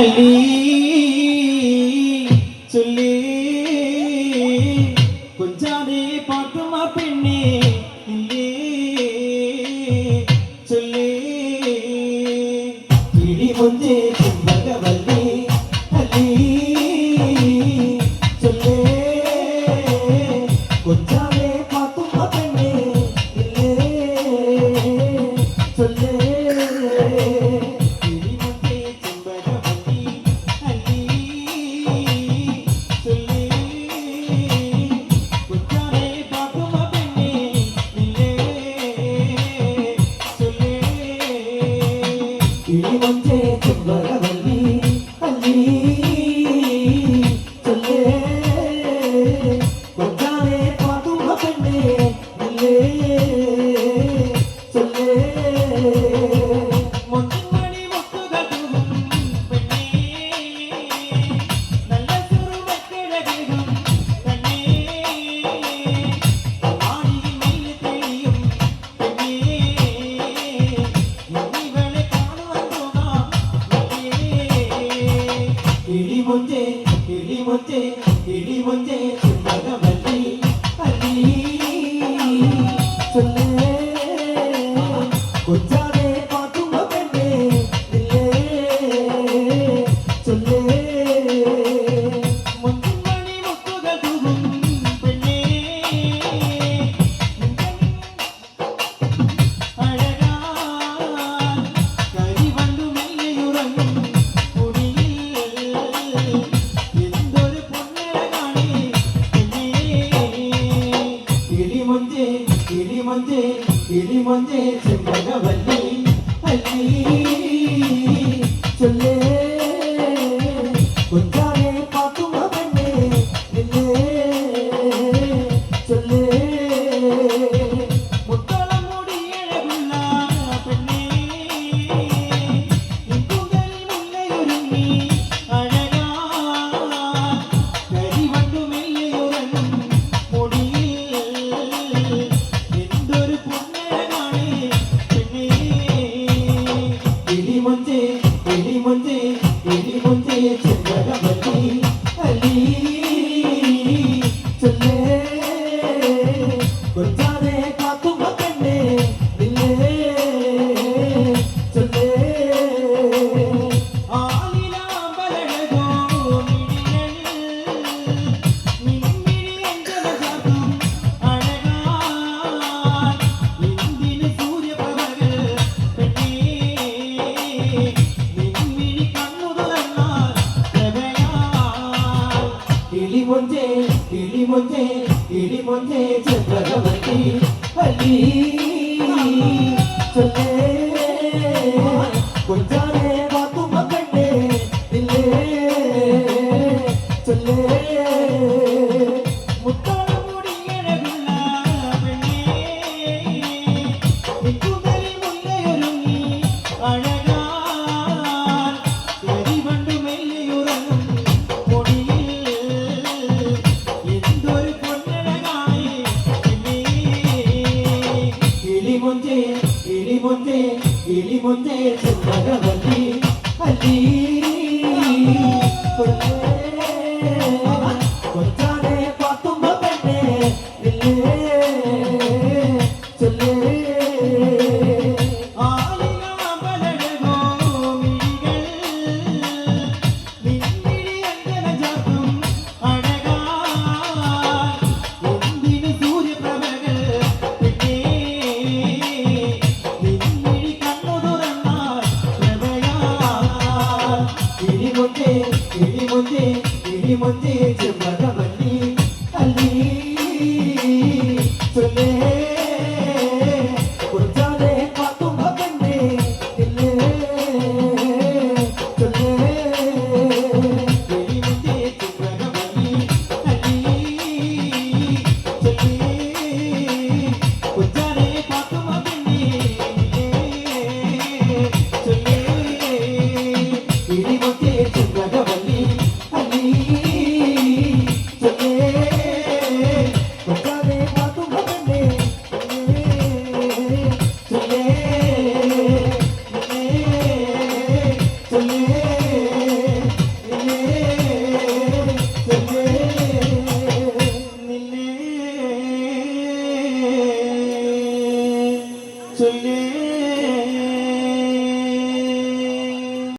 അല്ലി ചൊല്ലി കൊഞ്ചാതെ പാത്തുമ പെണ്ണേ ഇല്ലേ ചൊല്ലി ഇടി മുഞ്ചേ ഭഗവല്ലി അല്ലി ചൊല്ലി കൊഞ്ചാതെ പാത്തുമ പെണ്ണേ ഇല്ലേ ചൊല്ലി ഇടി മുഞ്ചേ ഭഗവല്ലി അല്ലി ചൊല്ലേ കൊഞ്ചാതെ പാത്തുമ പെണ്ണേ ഇല്ലേ ചൊല്ലേ മുത്തുമണി മുത്തുകൾ തൂകും പെണ്ണേ അഴകാ കരിവണ്ടു മെല്ലെയുറങ്ങും ഇടി മുഞ്ചേ ഭഗവല്ലി അല്ലി ചൊല്ലേ കൊഞ്ചാതെ പാത്തുമ പെണ്ണേ ഇല്ലേ ചൊല്ലേ മുത്തോളം മുടിയഴകുള്ള പെണ്ണേ ഇപ്പുകളിൽ മുല്ലയൊരുങ്ങി അഴകാ കരിവണ്ടു മെല്ലെയുറങ്ങും ഭഗവല്ലി അല്ലി ചൊല്ലേ കൊഞ്ചാതെ പാത്തുമ പെണ്ണേ ഇല്ലേ ചൊല്ലേ ആലിലാമ്പലഴകോ മിഴികൾ അഞ്ചനജാതും അഴകാ ഇന്ദിന് സൂര്യപ്രഭകൾ പെണ്ണേ ഇടി മുഞ്ചേ ഭഗവല്ലി അല്ലി ചൊല്ലേ കൊഞ്ചാതെ പാത്തുമ പെണ്ണേ ഇല്ലേ ചൊല്ലേ മുത്തോളം മുടിയഴകുള്ള പെണ്ണേ ഇപ്പുകളിൽ മുല്ലയൊരുങ്ങി അഴകാ കരിവണ്ടു മെല്ലെയുറങ്ങും ഇടി മുഞ്ചേ ഭഗവല്ലി അല്ലി കൊഞ്ചാതെ പാത്തുമ പെണ്ണേ ഇല്ലേ ചൊല്ലേ ആലിലാമ്പലഴകോ മിഴികൾ മിന്നിഴി അഞ്ചനജാതും അഴകാ എന്തിന് സൂര്യപ്രഭകൾ പെണ്ണേ ഇടി മുഞ്ചേ ഭഗവല്ലി അല്ലി ചൊല്ലേ കൊഞ്ചാതെ പാത്തുമ പെണ്ണേ ഇല്ലേ ചൊല്ലേ ഇടി മുഞ്ചേ ഭഗവല്ലി അല്ലി ചൊല്ലേ കൊഞ്ചാതെ പാത്തുമ പെണ്ണേ ഇല്ലേ ചൊല്ലേ ഇടി മുഞ്ചേ ഭഗവല്ലി ചൊല്ലേ